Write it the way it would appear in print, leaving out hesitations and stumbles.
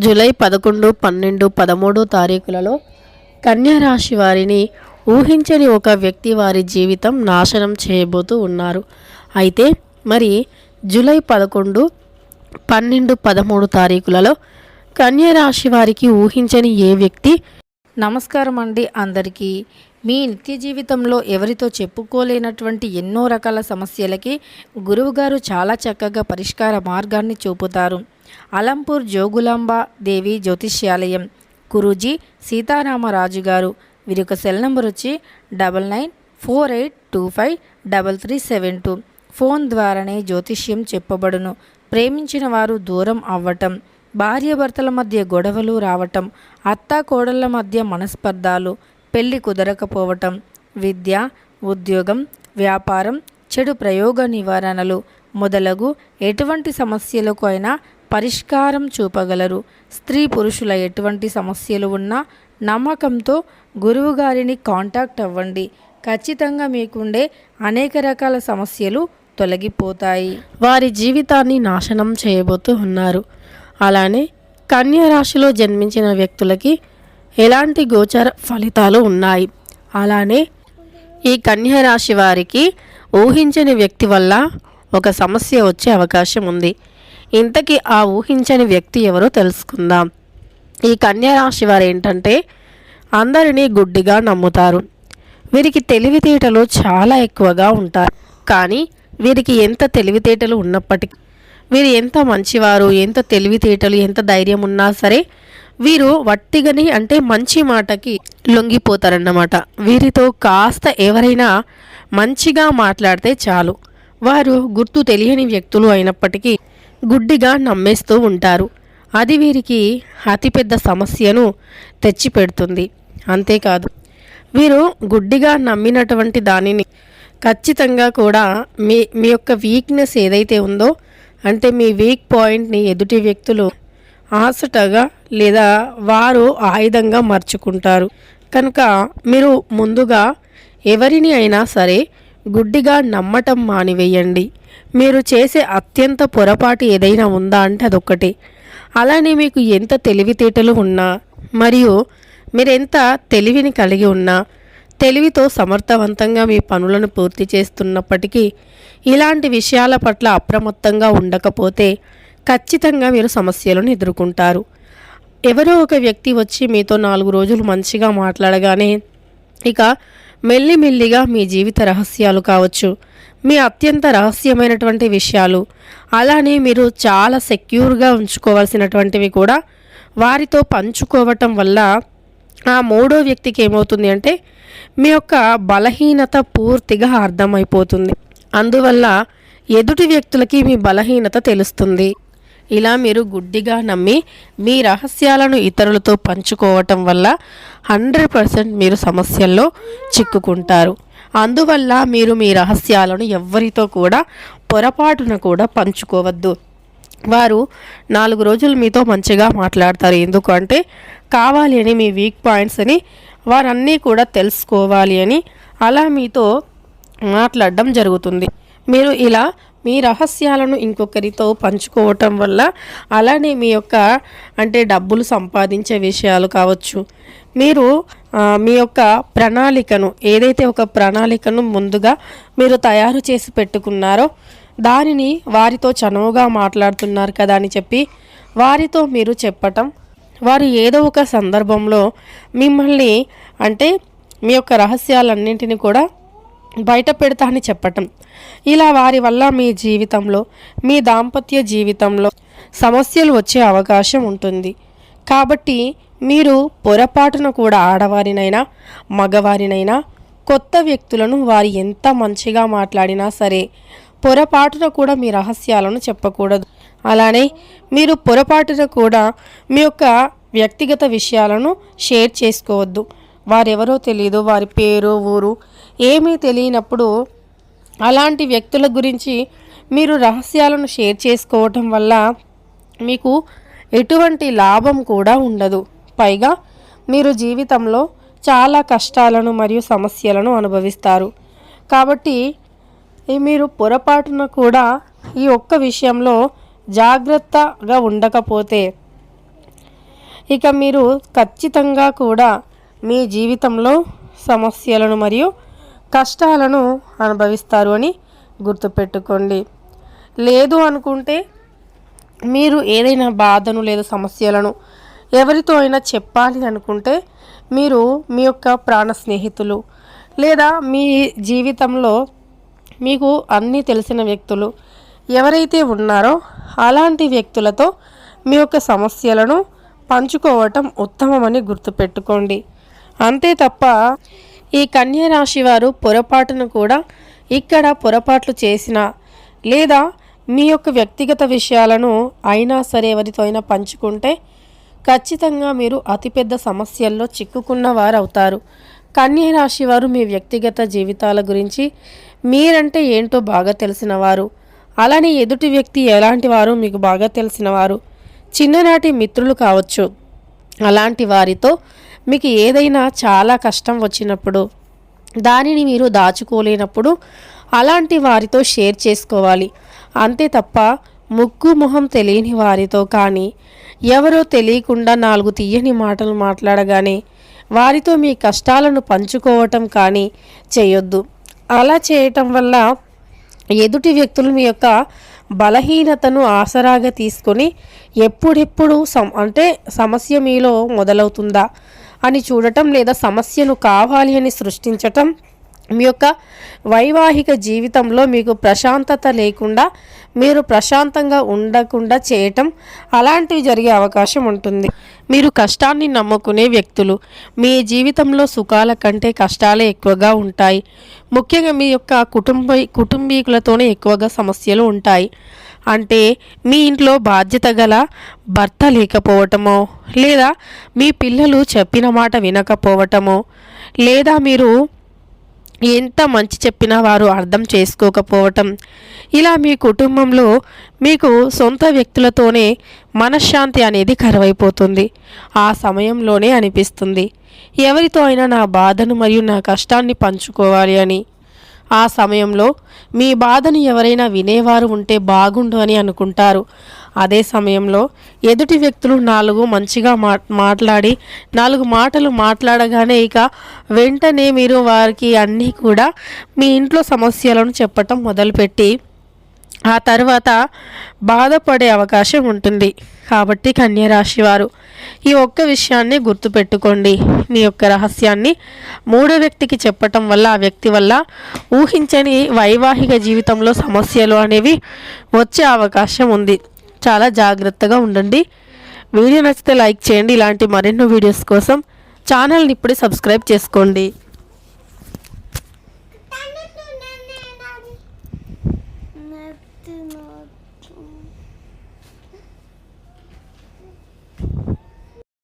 July 11, 12, 13 తారీఖులలో కన్యా రాశి వారిని ఊహించని ఒక వ్యక్తి వారి జీవితం నాశనం చేయబోతూ ఉన్నారు. అయితే మరి జూలై 11, 12, 13 తారీఖులలో కన్యా రాశి వారికి ఊహించని ఏ వ్యక్తి? నమస్కారం అండి అందరికీ. మీ నిత్య జీవితంలో ఎవరితో చెప్పుకోలేనటువంటి ఎన్నో రకాల సమస్యలకి గురువుగారు చాలా చక్కగా పరిష్కార మార్గాన్ని చూపుతారు. అలంపూర్ జోగులాంబ దేవి జ్యోతిష్యాలయం, గురూజీ సీతారామరాజు గారు. వీరి యొక్క సెల్ నెంబర్ వచ్చి 9948253372. ఫోన్ ద్వారానే జ్యోతిష్యం చెప్పబడును. ప్రేమించిన వారు దూరం అవ్వటం, భార్యాభర్తల మధ్య గొడవలు రావటం, అత్తా కోడళ్ల మధ్య మనస్పర్ధాలు, పెళ్లి కుదరకపోవటం, విద్య, ఉద్యోగం, వ్యాపారం, చెడు ప్రయోగ నివారణలు మొదలగు ఎటువంటి సమస్యలకు అయినా పరిష్కారం చూపగలరు. స్త్రీ పురుషుల ఎటువంటి సమస్యలు ఉన్నా నమ్మకంతో గురువుగారిని కాంటాక్ట్ అవ్వండి. ఖచ్చితంగా మీకుండే అనేక రకాల సమస్యలు తొలగిపోతాయి. వారి జీవితాన్ని నాశనం చేయబోతూ ఉన్నారు. అలానే కన్యా రాశిలో జన్మించిన వ్యక్తులకి ఎలాంటి గోచర ఫలితాలు ఉన్నాయి? అలానే ఈ కన్యా రాశి వారికి ఊహించని వ్యక్తి వల్ల ఒక సమస్య వచ్చే అవకాశం ఉంది. ఇంతకీ ఆ ఊహించని వ్యక్తి ఎవరో తెలుసుకుందాం. ఈ కన్యా రాశి వారు ఏంటంటే అందరినీ గుడ్డిగా నమ్ముతారు. వీరికి తెలివితేటలు చాలా ఎక్కువగా ఉంటారు. కానీ వీరికి ఎంత తెలివితేటలు ఉన్నప్పటికీ, వీరు ఎంత మంచివారు, ఎంత తెలివితేటలు, ఎంత ధైర్యం ఉన్నా సరే వీరు వట్టిగని అంటే మంచి మాటకి లొంగిపోతారన్నమాట. వీరితో కాస్త ఎవరైనా మంచిగా మాట్లాడితే చాలు, వారు గుర్తు తెలియని వ్యక్తులు అయినప్పటికీ గుడ్డిగా నమ్మేస్తూ ఉంటారు. అది వీరికి అతిపెద్ద సమస్యను తెచ్చిపెడుతుంది. అంతేకాదు, వీరు గుడ్డిగా నమ్మినటువంటి దానిని ఖచ్చితంగా కూడా మీ యొక్క వీక్నెస్ ఏదైతే ఉందో, అంటే మీ వీక్ పాయింట్ని ఎదుటి వ్యక్తులు ఆసటగా లేదా వారు ఆయుధంగా మార్చుకుంటారు. కనుక మీరు ముందుగా ఎవరిని అయినా సరే గుడ్డిగా నమ్మటం మానివేయండి. మీరు చేసే అత్యంత పొరపాటు ఏదైనా ఉందా అంటే అదొక్కటే. అలానే మీకు ఎంత తెలివితేటలు ఉన్నా మరియు మీరెంత తెలివిని కలిగి ఉన్నా, తెలివితో సమర్థవంతంగా మీ పనులను పూర్తి చేస్తున్నప్పటికీ ఇలాంటి విషయాల పట్ల అప్రమత్తంగా ఉండకపోతే ఖచ్చితంగా మీరు సమస్యలను ఎదుర్కొంటారు. ఎవరో ఒక వ్యక్తి వచ్చి మీతో 4 రోజులు మంచిగా మాట్లాడగానే ఇక మెల్లిమెల్లిగా మీ జీవిత రహస్యాలు కావచ్చు, మీ అత్యంత రహస్యమైనటువంటి విషయాలు, అలానే మీరు చాలా సెక్యూర్గా ఉంచుకోవాల్సినటువంటివి కూడా వారితో పంచుకోవటం వల్ల ఆ మూడో వ్యక్తికి ఏమవుతుంది అంటే మీ యొక్క బలహీనత పూర్తిగా అర్థమైపోతుంది. అందువల్ల ఎదుటి వ్యక్తులకి మీ బలహీనత తెలుస్తుంది. ఇలా మీరు గుడ్డిగా నమ్మి మీ రహస్యాలను ఇతరులతో పంచుకోవటం వల్ల 100% మీరు సమస్యల్లో చిక్కుకుంటారు. అందువల్ల మీరు మీ రహస్యాలను ఎవ్వరితో కూడా పొరపాటున కూడా పంచుకోవద్దు. వారు 4 రోజులు మీతో మంచిగా మాట్లాడతారు. ఎందుకంటే కావాలి అని మీ వీక్ పాయింట్స్ని వారన్నీ కూడా తెలుసుకోవాలి అని అలా మీతో మాట్లాడడం జరుగుతుంది. మీరు ఇలా మీ రహస్యాలను ఇంకొకరితో పంచుకోవటం వల్ల, అలానే మీ యొక్క అంటే డబ్బులు సంపాదించే విషయాలు కావచ్చు, మీరు మీ యొక్క ప్రణాళికను ఏదైతే ఒక ప్రణాళికను ముందుగా మీరు తయారు చేసి పెట్టుకున్నారో దానిని వారితో చనువుగా మాట్లాడుతున్నారు కదా అని చెప్పి వారితో మీరు చెప్పటం, వారు ఏదో ఒక సందర్భంలో మిమ్మల్ని అంటే మీ యొక్క రహస్యాలన్నింటినీ కూడా బయట పెడతా అని చెప్పటం, ఇలా వారి వల్ల మీ జీవితంలో, మీ దాంపత్య జీవితంలో సమస్యలు వచ్చే అవకాశం ఉంటుంది. కాబట్టి మీరు పొరపాటున కూడా ఆడవారినైనా మగవారినైనా కొత్త వ్యక్తులను వారు ఎంత మంచిగా మాట్లాడినా సరే పొరపాటున కూడా మీ రహస్యాలను చెప్పకూడదు. అలానే మీరు పొరపాటున కూడా మీ యొక్క వ్యక్తిగత విషయాలను షేర్ చేసుకోవద్దు. వారెవరో తెలియదు, వారి పేరు ఊరు ఏమీ తెలియనప్పుడు అలాంటి వ్యక్తుల గురించి మీరు రహస్యాలను షేర్ చేసుకోవటం వల్ల మీకు ఎటువంటి లాభం కూడా ఉండదు. పైగా మీరు జీవితంలో చాలా కష్టాలను మరియు సమస్యలను అనుభవిస్తారు. కాబట్టి మీరు పొరపాటున కూడా ఈ ఒక్క విషయంలో జాగ్రత్తగా ఉండకపోతే ఇక మీరు ఖచ్చితంగా కూడా మీ జీవితంలో సమస్యలను మరియు కష్టాలను అనుభవిస్తారు అని గుర్తుపెట్టుకోండి. లేదు అనుకుంటే మీరు ఏదైనా బాధను లేదా సమస్యలను ఎవరితో అయినా చెప్పాలి అనుకుంటే మీరు మీ యొక్క ప్రాణ స్నేహితులు లేదా మీ జీవితంలో మీకు అన్నీ తెలిసిన వ్యక్తులు ఎవరైతే ఉన్నారో అలాంటి వ్యక్తులతో మీ యొక్క సమస్యలను పంచుకోవటం ఉత్తమమని గుర్తుపెట్టుకోండి. అంతే తప్ప ఈ కన్యా రాశి వారు పొరపాటును కూడా ఇక్కడ పొరపాట్లు చేసిన లేదా మీ యొక్క వ్యక్తిగత విషయాలను అయినా సరే ఎవరితో అయినా పంచుకుంటే ఖచ్చితంగా మీరు అతిపెద్ద సమస్యల్లో చిక్కుకున్న వారు అవుతారు. కన్యా రాశి వారు మీ వ్యక్తిగత జీవితాల గురించి మీరంటే ఏంటో బాగా తెలిసిన వారు, అలానే ఎదుటి వ్యక్తి ఎలాంటి వారు మీకు బాగా తెలిసిన వారు, చిన్ననాటి మిత్రులు కావచ్చు. అలాంటి వారితో మీకు ఏదైనా చాలా కష్టం వచ్చినప్పుడు దానిని మీరు దాచుకోలేనప్పుడు అలాంటి వారితో షేర్ చేసుకోవాలి. అంతే తప్ప ముక్కు మొహం తెలియని వారితో కానీ ఎవరో తెలియకుండా 4 తీయని మాటలు మాట్లాడగానే వారితో మీ కష్టాలను పంచుకోవటం కానీ చేయొద్దు. అలా చేయటం వల్ల ఎదుటి వ్యక్తులు మీ యొక్క బలహీనతను ఆసరాగా తీసుకొని ఎప్పుడెప్పుడు అంటే సమస్య మీలో మొదలవుతుందా అని చూడటం లేదా సమస్యను కావాలి అని సృష్టించటం మీ యొక్క వైవాహిక జీవితంలో మీకు ప్రశాంతత లేకుండా మీరు ప్రశాంతంగా ఉండకుండా చేయటం అలాంటివి జరిగే అవకాశం ఉంటుంది. మీరు కష్టాన్ని నమ్ముకునే వ్యక్తులు, మీ జీవితంలో సుఖాల కంటే కష్టాలే ఎక్కువగా ఉంటాయి. ముఖ్యంగా మీ యొక్క కుటుంబీకులతోనే ఎక్కువగా సమస్యలు ఉంటాయి. అంటే మీ ఇంట్లో బాధ్యత గల భర్త లేకపోవటమో లేదా మీ పిల్లలు చెప్పిన మాట వినకపోవటమో లేదా మీరు ఎంత మంచి చెప్పినా వారు అర్థం చేసుకోకపోవటం, ఇలా మీ కుటుంబంలో మీకు సొంత వ్యక్తులతోనే మనశ్శాంతి అనేది కరువైపోతుంది. ఆ సమయంలోనే అనిపిస్తుంది ఎవరితో అయినా నా బాధను మరియు నా కష్టాన్ని పంచుకోవాలి అని. ఆ సమయంలో మీ బాధను ఎవరైనా వినేవారు ఉంటే బాగుండు అని అనుకుంటారు. అదే సమయంలో ఎదుటి వ్యక్తులు 4 మంచిగా మాట్లాడి 4 మాటలు మాట్లాడగానే ఇక వెంటనే మీరు వారికి అన్నీ కూడా మీ ఇంట్లో సమస్యలను చెప్పటం మొదలుపెట్టి ఆ తర్వాత బాధపడే అవకాశం ఉంటుంది. కాబట్టి కన్యా రాశి వారు ఈ ఒక్క విషయాన్ని గుర్తుపెట్టుకోండి. మీ యొక్క రహస్యాన్ని 3వ వ్యక్తికి చెప్పటం వల్ల ఆ వ్యక్తి వల్ల ఊహించని వైవాహిక జీవితంలో సమస్యలు అనేవి వచ్చే అవకాశం ఉంది. చాలా జాగ్రత్తగా ఉండండి. వీడియో నచ్చితే లైక్ చేయండి. ఇలాంటి మరెన్నో వీడియోస్ కోసం ఛానల్ని ఇప్పుడే సబ్స్క్రైబ్ చేసుకోండి. Not